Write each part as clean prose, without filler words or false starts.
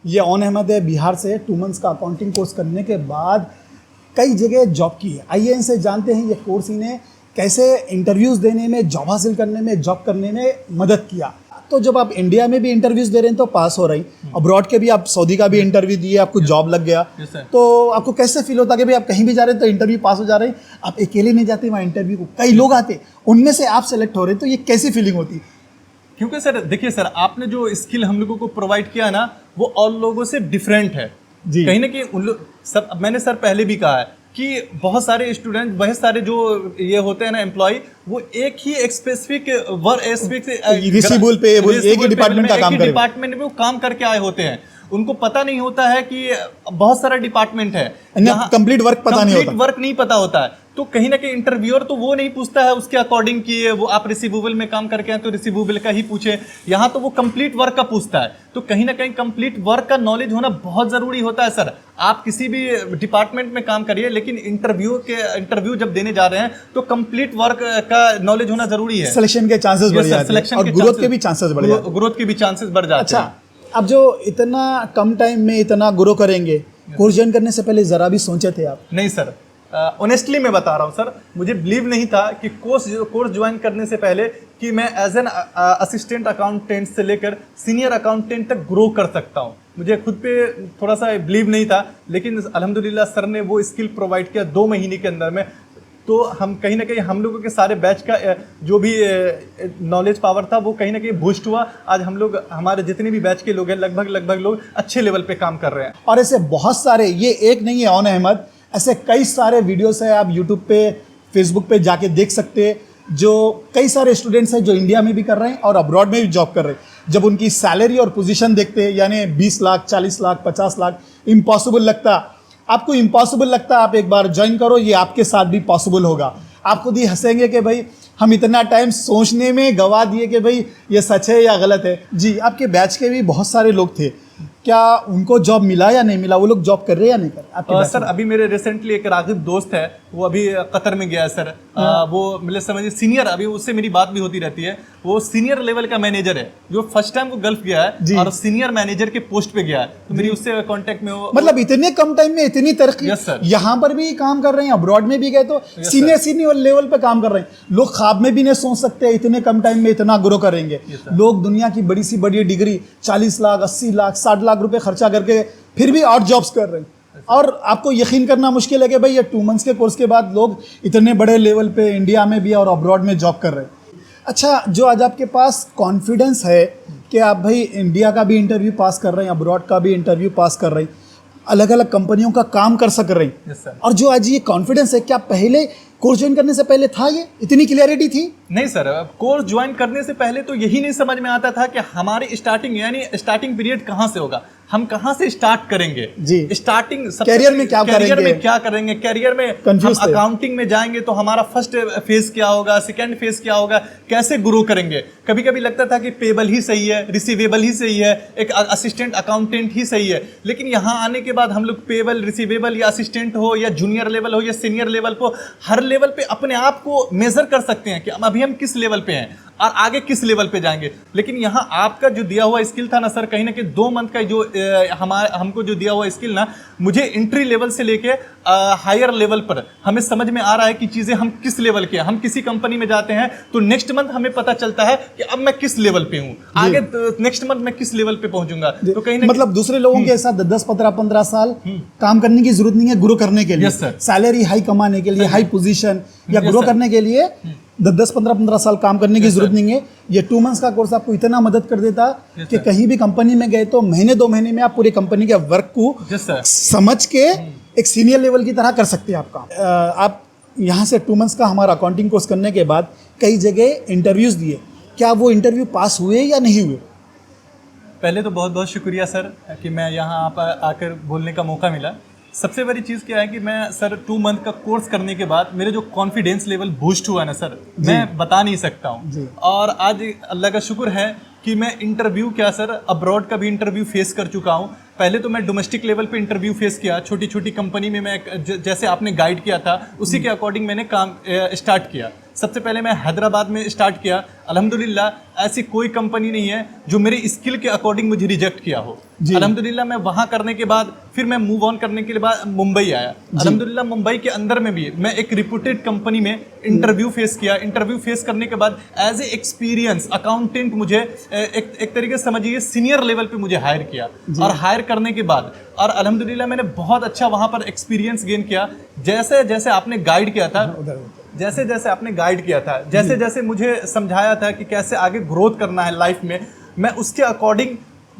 ये ऑन अहमद है बिहार से, 2 मंथ्स का अकाउंटिंग कोर्स करने के बाद कई जगह जॉब की है। आइए इनसे जानते हैं ये कोर्स इन्हें कैसे इंटरव्यूज़ देने में, जॉब हासिल करने में, जॉब करने में मदद किया। तो जब आप इंडिया में भी इंटरव्यूज़ दे रहे हैं तो पास हो रही, अब्रॉड के भी आप सऊदी का भी इंटरव्यू दिए, आपको जॉब लग गया, तो आपको कैसे फील होता है कि भाई आप कहीं भी जा रहे हैं तो इंटरव्यू पास हो जा रहे हैं, आप अकेले नहीं जाते वहाँ इंटरव्यू को, कई लोग आते, उनमें से आप सेलेक्ट हो रहे हैं, तो ये कैसी फीलिंग होती है? क्योंकि सर देखिए सर, आपने जो स्किल हम लोगों को प्रोवाइड किया ना, वो और लोगों से डिफरेंट है जी। कहीं ना कहीं उन लोग सब, मैंने सर पहले भी कहा है कि बहुत सारे स्टूडेंट, बहुत सारे जो ये होते हैं ना एम्प्लॉय, वो एक ही स्पेसिफिक रिसीवेबल पे एक ही डिपार्टमेंट का काम करे, डिपार्टमेंट में वो काम करके आए होते हैं। उनको पता नहीं होता है कि बहुत सारा डिपार्टमेंट है, कंप्लीट वर्क पता नहीं होता, वर्क नहीं पता होता है। तो कहीं ना कहीं इंटरव्यूअर तो वो नहीं पूछता है उसके अकॉर्डिंग कि वो आप रिसीवेबल में काम करके हैं तो रिसीवेबल का ही पूछे, यहाँ तो वो कंप्लीट वर्क का पूछता है। तो कहीं ना कहीं कंप्लीट वर्क का नॉलेज होना बहुत जरूरी होता है सर। आप किसी भी डिपार्टमेंट में काम करिए, लेकिन इंटरव्यू जब देने जा रहे हैं तो कंप्लीट वर्क का नॉलेज होना जरूरी है। सिलेक्शन के चांसेस बढ़ जाते हैं और ग्रोथ के भी चांसेस बढ़ जाते हैं, ग्रोथ के भी चांसेस बढ़ जाते हैं। अब जो इतना कम टाइम में इतना ग्रो करेंगे, कोर्स ज्वाइन करने से पहले जरा भी सोचे थे आप? नहीं सर, ऑनेस्टली मैं बता रहा हूँ सर, मुझे बिलीव नहीं था कि कोर्स ज्वाइन करने से पहले कि मैं एज एन असिस्टेंट अकाउंटेंट से लेकर सीनियर अकाउंटेंट तक ग्रो कर सकता हूँ। मुझे खुद पे थोड़ा सा बिलीव नहीं था, लेकिन अल्हम्दुलिल्लाह सर ने वो स्किल प्रोवाइड किया 2 महीने के अंदर में। तो हम कहीं ना कहीं हम लोगों के सारे बैच का जो भी नॉलेज पावर था वो कहीं ना कहीं बूस्ट हुआ। आज हम लोग, हमारे जितने भी बैच के लोग हैं, लगभग लोग अच्छे लेवल पे काम कर रहे हैं। और ऐसे बहुत सारे, ये एक नहीं है ऑन अहमद, ऐसे कई सारे वीडियोस है, आप यूट्यूब पे, फेसबुक पे जाके देख सकते हैं, जो कई सारे स्टूडेंट्स हैं जो इंडिया में भी कर रहे हैं और अब्रॉड में भी जॉब कर रहे हैं। जब उनकी सैलरी और पोजीशन देखते हैं, यानी 20 लाख, 40 लाख, 50 लाख, इम्पॉसिबल लगता, आपको इम्पॉसिबल लगता, आप एक बार ज्वाइन करो, ये आपके साथ भी पॉसिबल होगा। आप खुद ही हंसेंगे कि भाई हम इतना टाइम सोचने में गवा दिए कि भाई ये सच है या गलत है। जी, आपके बैच के भी बहुत सारे लोग थे, क्या उनको जॉब मिला या नहीं मिला? वो लोग जॉब कर रहे हैं या नहीं कर रहे? सर अभी मेरे रिसेंटली एक रागिब दोस्त है, वो अभी कतर में गया है सर। वो मतलब समझिए सीनियर, अभी उससे मेरी बात भी होती रहती है, वो सीनियर लेवल का मैनेजर है, जो फर्स्ट टाइम वो गल्फ गया है और सीनियर मैनेजर के पोस्ट पे गया है। तो मेरी उससे कांटेक्ट में हो, मतलब इतने कम टाइम में इतनी तरक्की, यहाँ पर भी काम कर रहे हैं, अब्रॉड में भी गए तो सीनियर लेवल पे काम कर रहे हैं। लोग ख्वाब में भी नहीं सोच सकते इतने कम टाइम में इतना ग्रो करेंगे। लोग दुनिया की बड़ी सी बड़ी डिग्री 40 लाख, 80 लाख, 60 लाख रुपए खर्चा करके फिर भी और जॉब्स कर रहे हैं, और आपको यकीन करना मुश्किल है कि भाई ये 2 मंथ्स के कोर्स के बाद लोग इतने बड़े लेवल पे इंडिया में भी और अब्रॉड में जॉब कर रहे हैं। अच्छा, जो आज आपके पास कॉन्फिडेंस है कि आप भाई इंडिया का भी इंटरव्यू पास कर रहे हैं, अब्रॉड का भी इंटरव्यू पास कर रहे हैं, अलग अलग कंपनियों का काम कर सक रहे हैं, और जो आज ये कॉन्फिडेंस है, क्या पहले कोर्स ज्वाइन करने से पहले था, ये इतनी क्लियरिटी थी? नहीं सर, कोर्स ज्वाइन करने से पहले तो यही नहीं समझ में आता था कि हमारी स्टार्टिंग, यानी स्टार्टिंग पीरियड कहाँ से होगा, हम कहाँ से स्टार्ट करेंगे जी, स्टार्टिंग कैरियर में क्या करेंगे, कैरियर में हम अकाउंटिंग में जाएंगे तो हमारा फर्स्ट फेज क्या होगा, सेकंड फेज क्या होगा, कैसे ग्रो करेंगे। कभी कभी लगता था कि पेबल ही सही है, रिसीवेबल ही सही है, एक असिस्टेंट अकाउंटेंट ही सही है, लेकिन यहाँ आने के बाद हम लोग पेबल, रिसीवेबल या असिस्टेंट हो या जूनियर लेवल हो या सीनियर लेवल को, हर लेवल पे अपने आप को मेजर कर सकते हैं कि अभी हम किस लेवल पे हैं और आगे किस लेवल पे जाएंगे। लेकिन यहाँ आपका जो दिया हुआ स्किल था ना सर, कहीं ना कहीं 2 मंथ का जो हमको जो दिया हुआ स्किल ना, मुझे एंट्री लेवल से लेके हायर लेवल पर हमें समझ में आ रहा है कि चीजें हम किस लेवल के हैं। हम किसी कंपनी में जाते हैं तो नेक्स्ट मंथ हमें पता चलता है कि अब मैं किस लेवल पे हूँ, आगे नेक्स्ट मंथ मैं किस लेवल पे पहुंचूंगा। तो कहीं मतलब दूसरे लोगों के साथ 10, 15 साल काम करने की जरूरत नहीं है ग्रो करने के लिए, सैलरी हाई कमाने के लिए, हाई पोजीशन या ग्रो करने के लिए 10, 15 साल काम करने की जरूरत नहीं है। ये 2 मंथ्स का कोर्स आपको इतना मदद कर देता कि कहीं भी कंपनी में गए तो महीने 2 महीने में आप पूरी कंपनी के वर्क को समझ के एक सीनियर लेवल की तरह कर सकते हैं आप काम। आप यहाँ से 2 मंथ्स का हमारा अकाउंटिंग कोर्स करने के बाद कई जगह इंटरव्यूज दिए, क्या वो इंटरव्यू पास हुए या नहीं हुए? पहले तो बहुत बहुत शुक्रिया सर कि मैं यहाँ आप आकर बोलने का मौका मिला। सबसे बड़ी चीज़ क्या है कि मैं सर 2 मंथ का कोर्स करने के बाद मेरे जो कॉन्फिडेंस लेवल बूस्ट हुआ ना सर, मैं बता नहीं सकता हूँ। और आज अल्लाह का शुक्र है कि मैं इंटरव्यू क्या सर, अब्रॉड का भी इंटरव्यू फेस कर चुका हूँ। पहले तो मैं डोमेस्टिक लेवल पे इंटरव्यू फेस किया, छोटी छोटी कंपनी में मैं जैसे आपने गाइड किया था उसी के अकॉर्डिंग मैंने काम स्टार्ट किया। सबसे पहले मैं हैदराबाद में स्टार्ट किया। अल्हम्दुलिल्लाह ऐसी कोई कंपनी नहीं है जो मेरी स्किल के अकॉर्डिंग मुझे रिजेक्ट किया हो। अल्हम्दुलिल्लाह मैं वहाँ करने के बाद फिर मैं मूव ऑन करने के बाद मुंबई आया। अल्हम्दुलिल्लाह मुंबई के अंदर में भी मैं एक रिप्यूटेड कंपनी में इंटरव्यू फेस किया। इंटरव्यू फेस करने के बाद एज ए एक्सपीरियंस अकाउंटेंट मुझे एक तरीके से समझिए सीनियर लेवल पे मुझे हायर किया। और हायर करने के बाद और अल्हम्दुलिल्लाह मैंने बहुत अच्छा वहाँ पर एक्सपीरियंस गेन किया। जैसे जैसे आपने गाइड किया था जैसे जैसे मुझे समझाया था कि कैसे आगे ग्रोथ करना है लाइफ में, मैं उसके अकॉर्डिंग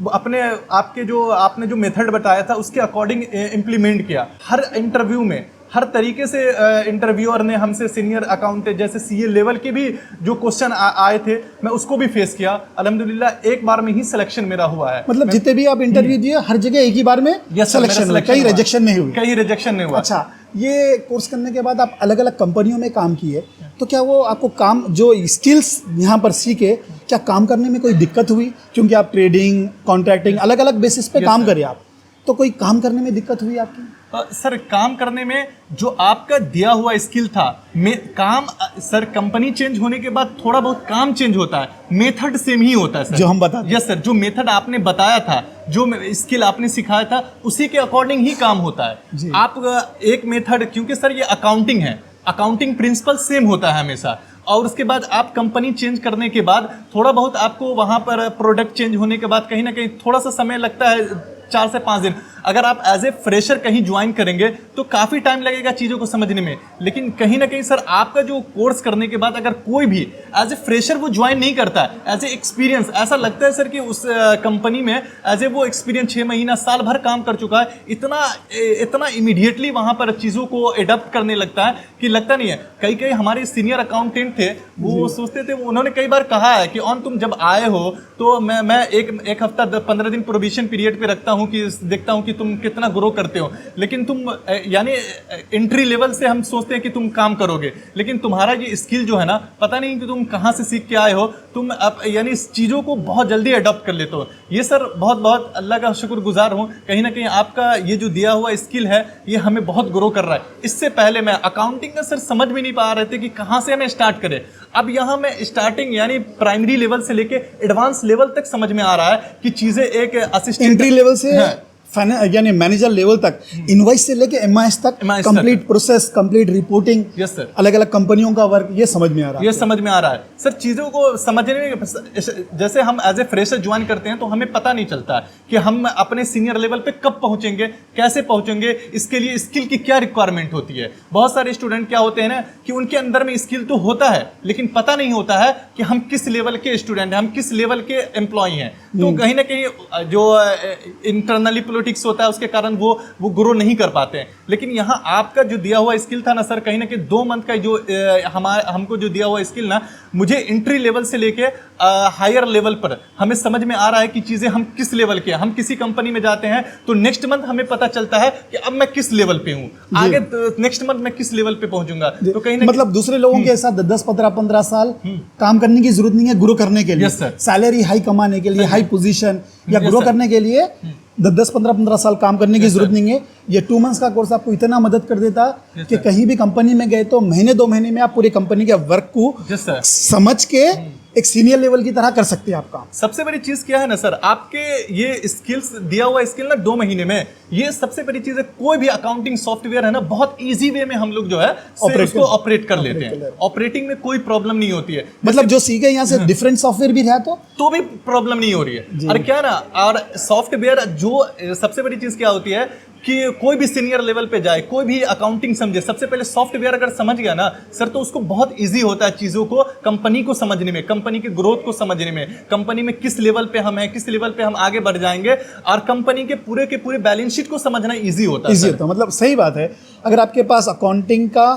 अपने आपने जो मेथड बताया था उसके अकॉर्डिंग इम्प्लीमेंट किया। हर इंटरव्यू में हर तरीके से इंटरव्यूअर ने हमसे सीनियर अकाउंटेंट जैसे सीए लेवल के भी जो क्वेश्चन आए थे मैं उसको भी फेस किया। अल्हम्दुलिल्लाह एक बार में ही सिलेक्शन मेरा हुआ है। मतलब जितने भी आप इंटरव्यू दिए हर जगह एक ही बार में सिलेक्शन हुआ, कहीं रिजेक्शन नहीं हुआ। अच्छा, ये कोर्स करने के बाद आप अलग अलग कंपनियों में काम किए, तो क्या वो आपको काम जो स्किल्स यहाँ पर सीखे, क्या काम करने में कोई दिक्कत हुई? क्योंकि आप ट्रेडिंग, कॉन्ट्रैक्टिंग अलग अलग बेसिस पे काम करें आप, तो कोई काम करने में दिक्कत हुई आपकी? सर काम करने में जो आपका दिया हुआ स्किल था सर कंपनी चेंज होने के बाद थोड़ा बहुत काम चेंज होता है, मेथड सेम ही होता है सर। जो हम बता यस सर, जो मेथड आपने बताया था, जो स्किल आपने सिखाया था उसी के अकॉर्डिंग ही काम होता है। आप एक मेथड, क्योंकि सर ये अकाउंटिंग है, अकाउंटिंग प्रिंसिपल सेम होता है हमेशा। और उसके बाद आप कंपनी चेंज करने के बाद थोड़ा बहुत आपको वहाँ पर प्रोडक्ट चेंज होने के बाद कहीं ना कहीं थोड़ा सा समय लगता है, 4 से 5 दिन। अगर आप एज ए फ्रेशर कहीं ज्वाइन करेंगे तो काफ़ी टाइम लगेगा चीज़ों को समझने में। लेकिन कहीं ना कहीं सर आपका जो कोर्स करने के बाद अगर कोई भी एज ए फ्रेशर वो ज्वाइन नहीं करता है, एज ए एक्सपीरियंस ऐसा लगता है सर कि उस कंपनी में एज ए वो एक्सपीरियंस 6 महीना साल भर काम कर चुका है, इतना इमीडिएटली वहाँ पर चीज़ों को एडप्ट करने लगता है कि लगता नहीं है। कई हमारे सीनियर अकाउंटेंट थे, वो सोचते थे, उन्होंने कई बार कहा है कि तुम जब आए हो तो मैं एक हफ्ता 15 दिन प्रोबेशन पीरियड पे रखता हूँ कि देखता हूँ कि तुम कितना ग्रो करते हो। लेकिन तुम यानी एंट्री लेवल से हम सोचते हैं कि तुम काम करोगे, लेकिन तुम्हारा ये स्किल जो है ना, पता नहीं कि तुम कहाँ से सीख के आए हो, तुम यानी इस चीज़ों को बहुत जल्दी अडॉप्ट कर लेते हो। ये सर बहुत अल्लाह का शुक्रगुजार हूँ, कहीं ना कहीं आपका ये जो दिया हुआ स्किल है ये हमें बहुत ग्रो कर रहा है। इससे पहले मैं अकाउंटिंग का सर समझ भी नहीं पा रहे थे कि कहाँ से हमें स्टार्ट करें। अब यहाँ मैं स्टार्टिंग यानी प्राइमरी लेवल से लेके एडवांस लेवल तक समझ में आ रहा है कि चीज़ें एक असिस्टेंट एंट्री लेवल से यानी मैनेजर लेवल तक, इनवॉइस से लेके एमआईएस तक, complete process, complete reporting, yes sir, अलग अलग कंपनियों का वर्क, ये समझ में आ रहा है। सर चीज़ों को समझने में, जैसे हम एज ए फ्रेशर ज्वाइन करते हैं तो हमें पता नहीं चलता कि हम अपने सीनियर लेवल पे कब पहुंचेंगे, कैसे पहुंचेंगे, इसके लिए स्किल की क्या रिक्वायरमेंट होती है। बहुत सारे स्टूडेंट क्या होते हैं ना कि उनके अंदर में स्किल तो होता है लेकिन पता नहीं होता है कि हम किस लेवल के स्टूडेंट हैं, हम किस लेवल के एम्प्लॉय हैं। तो कहीं ना कहीं जो इंटरनली पॉलिटिक्स होता है उसके कारण वो ग्रो नहीं कर पाते हैं। लेकिन यहाँ आपका जो दिया हुआ स्किल था ना सर, कहीं ना कहीं 2 मंथ का जो हमको जो दिया हुआ स्किल ना, मुझे एंट्री लेवल से लेके हायर लेवल पर हमें समझ में आ रहा है कि चीज़ें हम किस लेवल के हैं। हम किसी कंपनी में जाते हैं तो नेक्स्ट मंथ हमें पता चलता है कि अब मैं किस लेवल पे हूँ, आगे नेक्स्ट मंथ मैं किस लेवल पे पहुंचूंगा। तो कहीं मतलब दूसरे लोगों के साथ 10, 15 साल काम करने की जरूरत नहीं है ग्रो करने के लिए, सैलरी हाई कमाने के लिए, हाई पोजीशन या ग्रो करने के लिए 10, 15 साल काम करने की जरूरत नहीं है। ये 2 मंथ्स का कोर्स आपको इतना मदद कर देता कि कहीं भी कंपनी में गए तो महीने 2 महीने में आप पूरी कंपनी के वर्क को समझ के एक सीनियर लेवल की तरह कर सकते हैं आप काम। सबसे बड़ी चीज क्या है ना सर, आपके ये स्किल्स दिया हुआ स्किल ना 2 महीने में, ये सबसे बड़ी चीज है। कोई भी अकाउंटिंग सॉफ्टवेयर है ना, बहुत इजी वे में हम लोग जो है उसको ऑपरेट कर लेते हैं। ऑपरेटिंग में कोई प्रॉब्लम नहीं होती है। मतलब जो सीखे यहाँ से डिफरेंट सॉफ्टवेयर भी रहा तो भी प्रॉब्लम नहीं हो रही है। और क्या ना, और सॉफ्टवेयर जो सबसे बड़ी चीज क्या होती है कि कोई भी सीनियर लेवल पे जाए, कोई भी अकाउंटिंग समझे, सबसे पहले सॉफ्टवेयर अगर समझ गया ना सर, तो उसको बहुत इजी होता है चीज़ों को, कंपनी को समझने में, कंपनी के ग्रोथ को समझने में, कंपनी में किस लेवल पे हम हैं, किस लेवल पे हम आगे बढ़ जाएंगे, और कंपनी के पूरे बैलेंस शीट को समझना इजी होता है। मतलब सही बात है। अगर आपके पास अकाउंटिंग का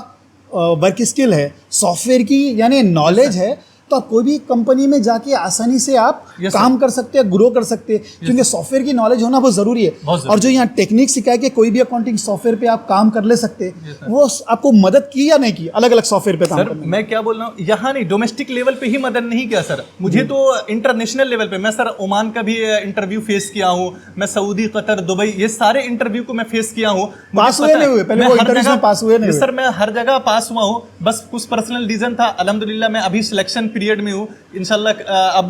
वर्क स्किल है, सॉफ्टवेयर की यानी नॉलेज है, तो आप कोई भी कंपनी में जाके आसानी से आप काम कर सकते हैं, ग्रो कर सकते हैं, क्योंकि सॉफ्टवेयर की नॉलेज होना बहुत ज़रूरी है। और जो यहाँ टेक्निक सिखाया कि कोई भी अकाउंटिंग सॉफ्टवेयर पे आप काम कर ले सकते हैं, वो आपको मदद की या नहीं की अलग अलग सॉफ्टवेयर पे काम करने? मैं क्या बोल रहा हूँ, यहाँ नहीं, डोमेस्टिक लेवल पे ही मदद नहीं किया सर, मुझे तो इंटरनेशनल लेवल पे, मैं सर ओमान का भी इंटरव्यू फेस किया हूँ, मैं सऊदी, कतर, दुबई, ये सारे इंटरव्यू को मैं फेस किया हूँ। पास हुए नहीं हुए? पहले वो इंटरव्यू में पास हुए नहीं हुए? सर मैं हर जगह पास हुआ हूँ, बस कुछ पर्सनल रीजन था। अल्हम्दुलिल्लाह मैं अभी सिलेक्शन पीरियड में हूँ इंशाल्लाह। अब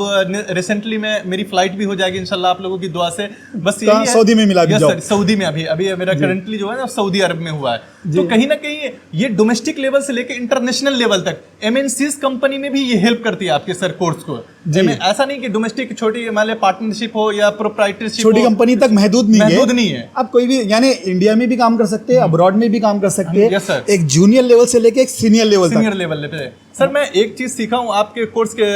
रिसेंटली में मेरी फ्लाइट भी हो जाएगी इंशाल्लाह आप लोगों की दुआ से। बस यही है। सऊदी में मिला? सर सऊदी में अभी मेरा करंटली जो है ना सऊदी अरब में हुआ है। तो कहीं ना कहीं ये डोमेस्टिक लेवल से लेकर इंटरनेशनल लेवल तक एमएनसीज कंपनी में भी ये हेल्प करती है आपके सर कोर्स को। ऐसा नहीं कि डोमेस्टिक छोटी मान ले पार्टनरशिप हो या प्रोप्राइटरशिप, छोटी कंपनी तक महदूद नहीं है। आप कोई भी यानी इंडिया में भी काम कर सकते हैं, अब्रॉड में भी काम कर सकते हैं, एक जूनियर लेवल से लेके एक सीनियर लेवल पे। सर मैं एक चीज सीखा हूँ आपके कोर्स के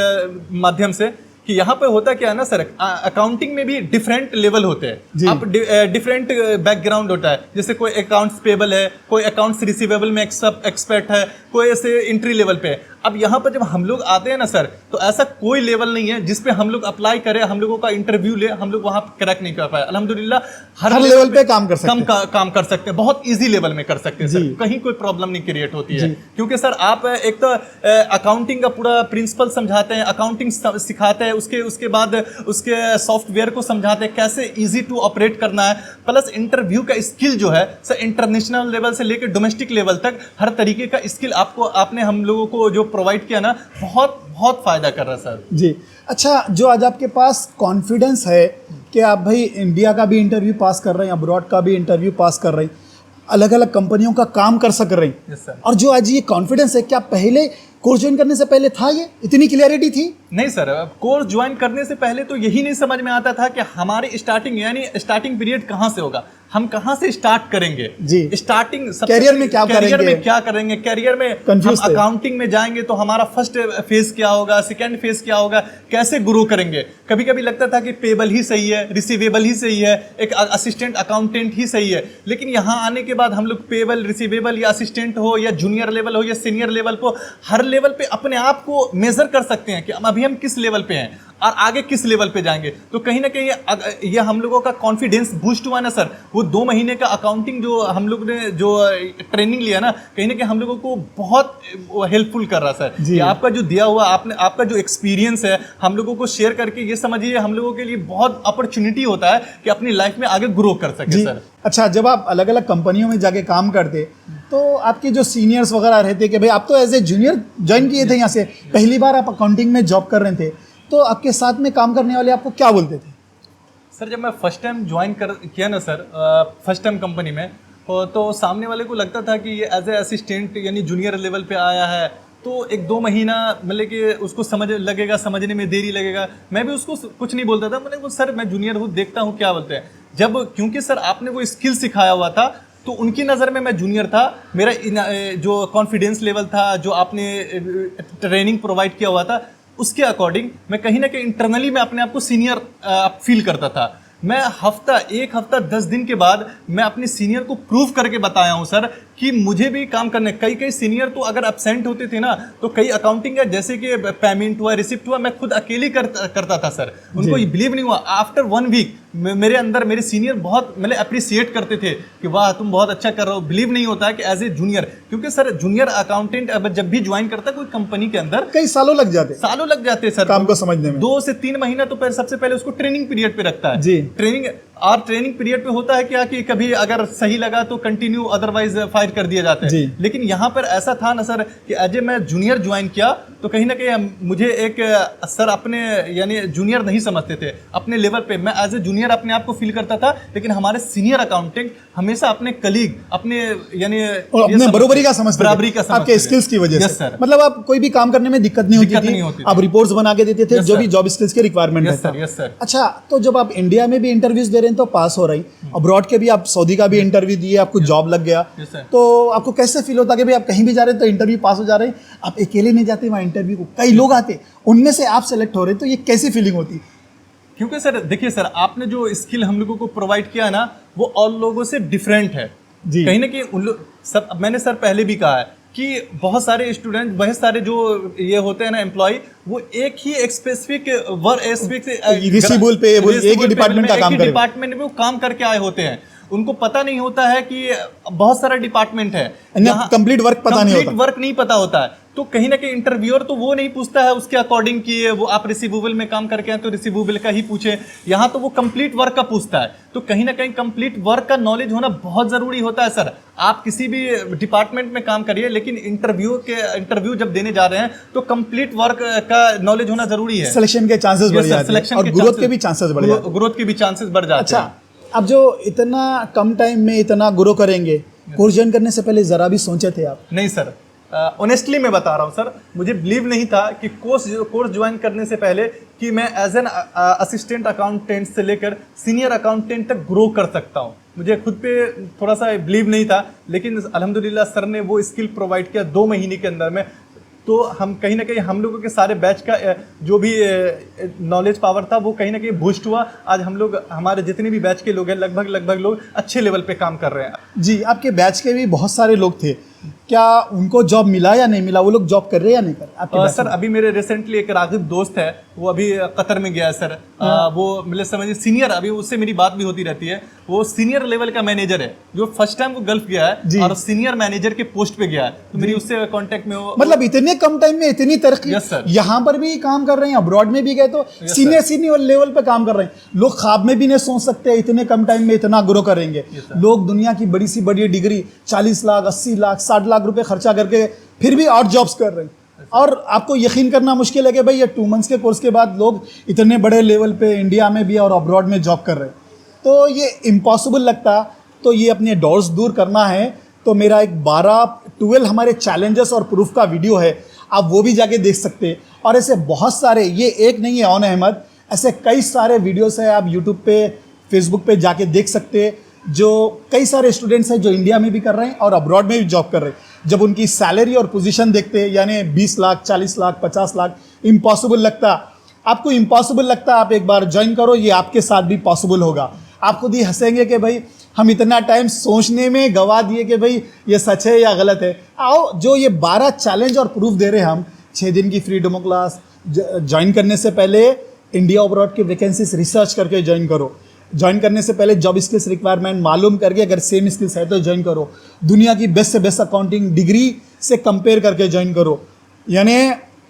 माध्यम से कि यहाँ पे होता क्या है ना सर, अकाउंटिंग में भी डिफरेंट लेवल होते हैं, आप डिफरेंट बैकग्राउंड होता है। जैसे कोई अकाउंट्स पेबल है, कोई अकाउंट्स रिसीवेबल में एक्सपर्ट है, कोई ऐसे एंट्री लेवल पे है। अब यहाँ पर जब हम लोग आते हैं ना सर, तो ऐसा कोई लेवल नहीं है जिसपे हम लोग अप्लाई करें, हम लोगों का इंटरव्यू ले, हम लोग वहाँ क्रैक नहीं कर पाए। अल्हम्दुलिल्लाह हर लेवल पे काम कर सकते हैं, बहुत इजी लेवल में कर सकते हैं सर, कहीं कोई प्रॉब्लम नहीं क्रिएट होती है। क्योंकि सर आप एक तो अकाउंटिंग का पूरा प्रिंसिपल समझाते हैं, अकाउंटिंग सिखाते हैं, उसके बाद उसके सॉफ्टवेयर को समझाते हैं कैसे इजी टू ऑपरेट करना है। प्लस इंटरव्यू का स्किल जो है सर इंटरनेशनल लेवल से लेकर डोमेस्टिक लेवल तक हर तरीके का स्किल आपने हम लोगों को जो प्रोवाइड किया ना, बहुत बहुत फायदा कर रहा है सर जी। अच्छा, जो आज आपके पास कॉन्फिडेंस है कि आप भाई इंडिया का भी इंटरव्यू पास कर रहे हैं, अब्रॉड का भी इंटरव्यू पास कर रहे हैं, अलग अलग कंपनियों का काम कर सक रहे हैं, और जो आज ये कॉन्फिडेंस है, क्या पहले कोर्स ज्वाइन करने से पहले था, ये इतनी क्लियरिटी थी? नहीं सर, कोर्स ज्वाइन करने से पहले तो यही नहीं समझ में आता था कि हमारी स्टार्टिंग पीरियड कहाँ से होगा, हम कहाँ से स्टार्ट करेंगे जी। स्टार्टिंग करियर में क्या करेंगे, करियर में हम अकाउंटिंग में जाएंगे तो हमारा फर्स्ट फेज क्या होगा, सेकंड फेज क्या होगा, कैसे ग्रो करेंगे। कभी कभी लगता था कि पेबल ही सही है, रिसीवेबल ही सही है, एक असिस्टेंट अकाउंटेंट ही सही है। लेकिन यहाँ आने के बाद हम लोग पेबल, रिसीवेबल या असिस्टेंट हो या जूनियर लेवल हो या सीनियर लेवल को, हर लेवल पे अपने आप को मेजर कर सकते हैं कि अभी हम किस लेवल पे हैं और आगे किस लेवल पे जाएंगे। तो कहीं ना कहीं ये हम लोगों का कॉन्फिडेंस बूस्ट हुआ ना सर। वो 2 महीने का अकाउंटिंग जो हम लोग ने जो ट्रेनिंग लिया ना, कहीं ना कहीं हम लोगों को बहुत हेल्पफुल कर रहा सर। कि आपका जो दिया हुआ आपका जो एक्सपीरियंस है हम लोगों को शेयर करके, ये समझिए हम लोगों के लिए बहुत अपॉर्चुनिटी होता है कि अपनी लाइफ में आगे ग्रो कर सके सर। अच्छा, जब आप अलग अलग कंपनियों में जाके काम करते तो आपके जो सीनियर्स वगैरह रहते कि भाई आप तो एज ए जूनियर ज्वाइन किए थे, यहाँ से पहली बार आप अकाउंटिंग में जॉब कर रहे थे, तो आपके साथ में काम करने वाले आपको क्या बोलते थे? सर जब मैं फर्स्ट टाइम ज्वाइन किया ना सर, फर्स्ट टाइम कंपनी में, तो सामने वाले को लगता था कि ये एज ए असिस्टेंट यानी जूनियर लेवल पे आया है, तो 1-2 महीना मतलब कि उसको समझने में देरी लगेगा। मैं भी उसको कुछ नहीं बोलता था, मैंने सर मैं जूनियर हूँ, देखता हूँ क्या बोलते हैं। जब क्योंकि सर आपने वो स्किल सिखाया हुआ था, तो उनकी नज़र में मैं जूनियर था। मेरा जो कॉन्फिडेंस लेवल था, जो आपने ट्रेनिंग प्रोवाइड किया हुआ था, उसके अकॉर्डिंग मैं कहीं ना कहीं इंटरनली मैं अपने आप को सीनियर फील करता था। मैं एक हफ्ता 10 दिन के बाद मैं अपने सीनियर को प्रूव करके बताया हूं सर कि मुझे भी काम करने। कई सीनियर तो अगर एब्सेंट होते थे ना, तो कई अकाउंटिंग है जैसे कि पेमेंट हुआ, रिसिप्ट हुआ, मैं खुद अकेले करता था सर। उनको ये बिलीव नहीं हुआ। आफ्टर 1 वीक मेरे सीनियर बहुत मतलब अप्रिसिएट करते थे कि वाह तुम बहुत अच्छा कर रहे हो। बिलीव नहीं होता है कि एज ए जूनियर, क्योंकि सर जूनियर अकाउंटेंट जब भी ज्वाइन करता है कोई कंपनी के अंदर, कई सालों लग जाते सर काम को समझने में। 2 से 3 महीना तो सबसे पहले उसको ट्रेनिंग पीरियड पे रखता है जी। ट्रेनिंग पीरियड पे होता है क्या कि कभी अगर सही लगा तो कंटिन्यू, अदरवाइज फायर कर दिया जाता है। लेकिन यहाँ पर ऐसा था ना सर कि एज ए मैं जूनियर ज्वाइन किया, तो कहीं ना कहीं मुझे एक सर अपने यानी जूनियर नहीं समझते थे अपने लेवल पे। मैं एज ए जूनियर अपने आप को फील करता था, लेकिन हमारे सीनियर अकाउंटेंट हमेशा अपने कलीग, अपने यानी अपने बराबरी का समझते थे आपके स्किल्स की वजह से। मतलब आप कोई भी काम करने में दिक्कत नहीं होती थी। आप रिपोर्ट्स बना के देते थे जो भी जॉब स्किल्स के रिक्वायरमेंट है। अच्छा, तो जब आप इंडिया में भी इंटरव्यूज दे रहे हैं तो पास हो रही, अब्रॉड के भी आप सऊदी का भी इंटरव्यू दिए, आपको जॉब लग गया, तो आपको कैसे फील होता कि भाई आप कहीं भी जा रहे हैं तो इंटरव्यू पास हो जा रहे हैं, आप अकेले नहीं जाते वहाँ इंटरव्यू को, कई लोग आते, उनमें से आप सेलेक्ट हो रहे, तो ये कैसी फीलिंग होती? क्योंकि सर देखिए सर, आपने जो स्किल हम लोगों को प्रोवाइड किया ना, वो और लोगों से डिफरेंट है। कहीं ना कहीं मैंने सर पहले भी कहा है कि बहुत सारे स्टूडेंट, बहुत सारे जो ये होते हैं ना एम्प्लॉय, वो एक ही स्पेसिफिक रिसीवेबल पे एक ही डिपार्टमेंट का काम डिपार्टमेंट में वो काम करके आए होते हैं। उनको पता नहीं होता है कि बहुत सारा डिपार्टमेंट है, कंप्लीट वर्क पता नहीं होता, वर्क नहीं पता होता है। तो कहीं ना कहीं इंटरव्यूअर तो वो नहीं पूछता है उसके अकॉर्डिंग कि वो आप रिसीवेबल में काम करके हैं तो रिसीवेबल का ही पूछे, यहाँ तो वो कंप्लीट वर्क का पूछता है। तो कहीं ना कहीं कंप्लीट वर्क का नॉलेज होना बहुत जरूरी होता है सर। आप किसी भी डिपार्टमेंट में काम करिए, लेकिन इंटरव्यू जब देने जा रहे हैं तो कंप्लीट वर्क का नॉलेज होना जरूरी है। सिलेक्शन के चांसेस बढ़ जाते हैं और ग्रोथ के भी चांसेस बढ़ जाते हैं। ग्रोथ के भी चांसेस बढ़ जाते हैं। अब जो इतना कम टाइम में इतना ग्रो करेंगे, कोर्स ज्वाइन करने से पहले जरा भी सोचे थे आप? नहीं सर, ऑनेस्टली मैं बता रहा हूँ सर, मुझे बिलीव नहीं था कि कोर्स ज्वाइन करने से पहले कि मैं एज एन असिस्टेंट अकाउंटेंट से लेकर सीनियर अकाउंटेंट तक ग्रो कर सकता हूँ। मुझे खुद पे थोड़ा सा बिलीव नहीं था, लेकिन अल्हम्दुलिल्लाह सर ने वो स्किल प्रोवाइड किया 2 महीने के अंदर में। तो हम कहीं ना कहीं हम लोगों के सारे बैच का जो भी नॉलेज पावर था वो कहीं ना कहीं बूस्ट हुआ। आज हम लोग, हमारे जितने भी बैच के लोग हैं, लगभग लोग अच्छे लेवल पे काम कर रहे हैं। जी, आपके बैच के भी बहुत सारे लोग थे, क्या उनको जॉब मिला या नहीं मिला? वो लोग जॉब कर रहे हैं या नहीं कर रहे? सर अभी मेरे रिसेंटली एक रागिब दोस्त है, वो अभी कतर में गया है सर। वो मतलब समझिए सीनियर, अभी उससे मेरी बात भी होती रहती है, वो सीनियर लेवल का मैनेजर है, जो फर्स्ट टाइम वो गल्फ गया है और सीनियर मैनेजर के पोस्ट पे गया है। तो मेरी उससे कांटेक्ट में हो, मतलब इतने कम टाइम में इतनी तरक्की। यस सर, यहाँ पर भी काम कर रहे हैं, अब्रॉड में भी गए तो सीनियर लेवल पे काम कर रहे हैं। लोग ख्वाब में भी नहीं सोच सकते इतने कम टाइम में इतना ग्रो करेंगे। लोग दुनिया की बड़ी सी बड़ी डिग्री 40 लाख 80 लाख 60 लाख रुपए खर्चा करके फिर भी और जॉब्स कर रहे हैं। और आपको यकीन करना मुश्किल है कि भाई ये 2 मंथ्स के कोर्स के बाद लोग इतने बड़े लेवल पे इंडिया में भी और अब्रॉड में जॉब कर रहे हैं। तो ये इम्पॉसिबल लगता। तो ये अपने डॉट्स दूर करना है तो मेरा एक 12 हमारे चैलेंजेस और प्रूफ का वीडियो है, आप वो भी जाके देख सकते हैं। और ऐसे बहुत सारे, ये एक नहीं है ऑन अहमद, ऐसे कई सारे वीडियोस है, आप यूट्यूब पे फेसबुक पे जाके देख सकते हैं। जो कई सारे स्टूडेंट्स हैं जो इंडिया में भी कर रहे हैं और अब्रॉड में भी जॉब कर रहे हैं। जब उनकी सैलरी और पोजीशन देखते हैं, यानी 20 लाख 40 लाख 50 लाख, इम्पॉसिबल लगता। आपको इम्पॉसिबल लगता, आप एक बार ज्वाइन करो, ये आपके साथ भी पॉसिबल होगा। आप खुद ही हंसेंगे कि भाई हम इतना टाइम सोचने में गवा दिए कि भाई ये सच है या गलत है। आओ, जो ये 12 चैलेंज और प्रूफ दे रहे हैं हम, 6 दिन की फ्री डेमो क्लास, ज्वाइन करने से पहले इंडिया अब्रॉड की वैकेंसीज रिसर्च करके ज्वाइन करो। ज्वाइन करने से पहले जॉब स्किल्स रिक्वायरमेंट मालूम करके, अगर सेम स्किल्स है तो ज्वाइन करो। दुनिया की बेस्ट से बेस्ट अकाउंटिंग डिग्री से कंपेयर करके ज्वाइन करो। यानी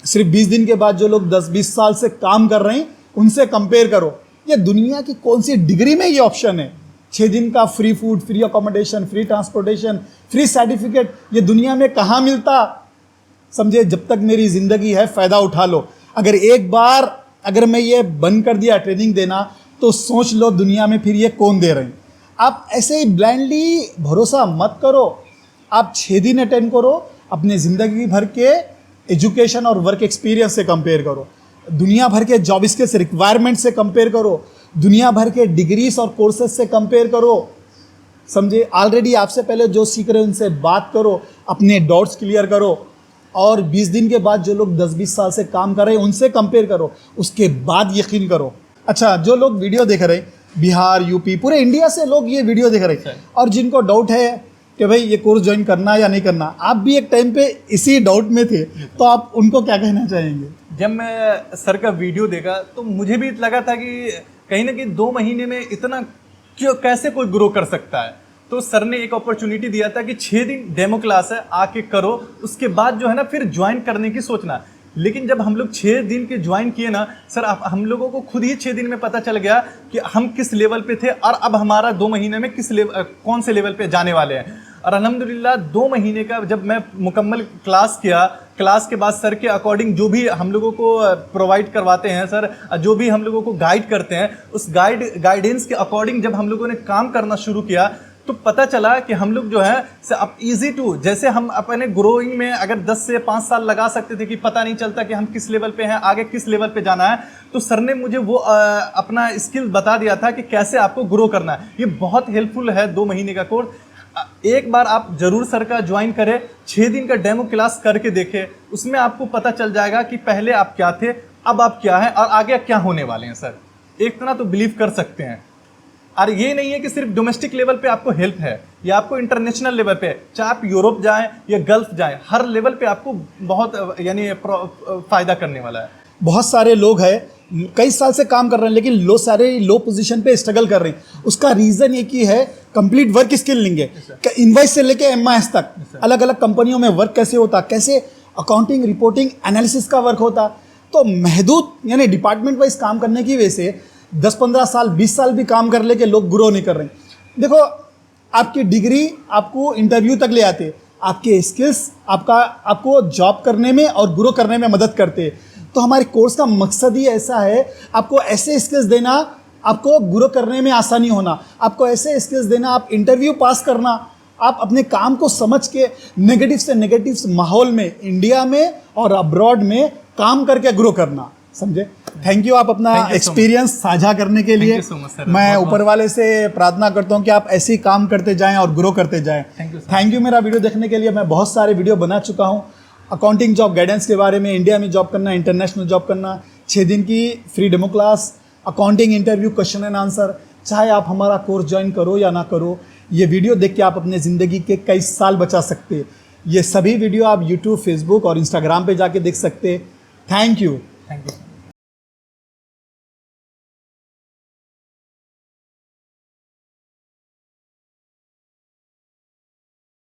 सिर्फ 20 दिन के बाद जो लोग 10-20 साल से काम कर रहे हैं उनसे कंपेयर करो। ये दुनिया की कौन सी डिग्री में ये ऑप्शन है? 6 दिन का free food, free accommodation, free transportation, free certificate, ये दुनिया में कहाँ मिलता? समझे, जब तक मेरी जिंदगी है फ़ायदा उठा लो। अगर एक बार अगर मैं ये बंद कर दिया ट्रेनिंग देना, तो सोच लो दुनिया में फिर ये कौन दे रहे हैं। आप ऐसे ही ब्लाइंडली भरोसा मत करो। आप 6 दिन अटेंड करो, अपने ज़िंदगी भर के एजुकेशन और वर्क एक्सपीरियंस से कंपेयर करो, दुनिया भर के जॉब स्किल्स रिक्वायरमेंट से कंपेयर करो, दुनिया भर के डिग्रीज और कोर्सेज से कंपेयर करो। समझे, ऑलरेडी आपसे पहले जो सीख रहे हैं उनसे बात करो, अपने डाउट्स क्लियर करो। और 20 दिन के बाद जो लोग 10-20 साल से काम कर रहे हैं उनसे कंपेयर करो, उसके बाद यकीन करो। अच्छा, जो लोग वीडियो देख रहे हैं, बिहार, यूपी, पूरे इंडिया से लोग ये वीडियो देख रहे हैं और जिनको डाउट है कि भाई ये कोर्स ज्वाइन करना या नहीं करना, आप भी एक टाइम पे इसी डाउट में थे, तो आप उनको क्या कहना चाहेंगे? जब मैं सर का वीडियो देखा तो मुझे भी लगा था कि कहीं ना कहीं 2 महीने में इतना कैसे कोई ग्रो कर सकता है। तो सर ने एक अपॉर्चुनिटी दिया था कि 6 दिन डेमो क्लास है, आके करो, उसके बाद जो है ना फिर ज्वाइन करने की सोचना। लेकिन जब हम लोग 6 दिन के ज्वाइन किए ना सर, हम लोगों को खुद ही 6 दिन में पता चल गया कि हम किस लेवल पे थे और अब हमारा 2 महीने में कौन से लेवल पे जाने वाले हैं। और अल्हम्दुलिल्लाह 2 महीने का जब मैं मुकम्मल क्लास किया, क्लास के बाद सर के अकॉर्डिंग जो भी हम लोगों को प्रोवाइड करवाते हैं सर, जो भी हम लोगों को गाइड करते हैं, उस गाइडेंस के अकॉर्डिंग जब हम लोगों ने काम करना शुरू किया तो पता चला कि हम लोग जो है अब इजी टू, जैसे हम अपने ग्रोइंग में अगर 10 से 5 साल लगा सकते थे कि पता नहीं चलता कि हम किस लेवल पे हैं, आगे किस लेवल पे जाना है, तो सर ने मुझे वो अपना स्किल बता दिया था कि कैसे आपको ग्रो करना है। ये बहुत हेल्पफुल है 2 महीने का कोर्स। एक बार आप जरूर सर का ज्वाइन करें, 6 दिन का डेमो क्लास करके देखें, उसमें आपको पता चल जाएगा कि पहले आप क्या थे, अब आप क्या हैं और आगे क्या होने वाले हैं। सर एक तरह तो बिलीव कर सकते हैं। और ये नहीं है कि सिर्फ डोमेस्टिक लेवल पे आपको हेल्प है, ये आपको इंटरनेशनल लेवल पे है, चाहे आप यूरोप जाएं या गल्फ जाएं, हर लेवल पे आपको बहुत यानी फायदा करने वाला है। बहुत सारे लोग हैं कई साल से काम कर रहे हैं लेकिन लो पोजीशन पे स्ट्रगल कर रहे हैं। उसका रीज़न एक ही है, कंप्लीट वर्क स्किल लेंगे, इनवॉइस से लेके MIS तक अलग अलग कंपनियों में वर्क कैसे होता, कैसे अकाउंटिंग रिपोर्टिंग एनालिसिस का वर्क होता। तो महदूद यानी डिपार्टमेंट वाइज काम करने की वजह से 10-15 साल 20 साल भी काम कर लेके लोग ग्रो नहीं कर रहे हैं। देखो, आपकी डिग्री आपको इंटरव्यू तक ले आते, आपके स्किल्स आपको जॉब करने में और ग्रो करने में मदद करते। तो हमारे कोर्स का मकसद ही ऐसा है, आपको ऐसे स्किल्स देना, आपको ग्रो करने में आसानी होना, आपको ऐसे स्किल्स देना, आप इंटरव्यू पास करना, आप अपने काम को समझ के नेगेटिव से नेगेटिव माहौल में इंडिया में और अब्रॉड में काम करके ग्रो करना। समझे? थैंक यू आप अपना एक्सपीरियंस साझा करने के लिए। मैं ऊपर वाले से प्रार्थना करता हूँ कि आप ऐसे ही काम करते जाएं और ग्रो करते जाएं। थैंक यू मेरा वीडियो देखने के लिए। मैं बहुत सारे वीडियो बना चुका हूँ अकाउंटिंग जॉब गाइडेंस के बारे में, इंडिया में जॉब करना, इंटरनेशनल जॉब करना, 6 दिन की free demo class, accounting interview, question and answer. चाहे आप हमारा कोर्स ज्वाइन करो या ना करो, ये वीडियो देख के आप अपने ज़िंदगी के कई साल बचा सकते। ये सभी वीडियो आप यूट्यूब, फेसबुक और इंस्टाग्राम पे जाके देख सकते। Thank you.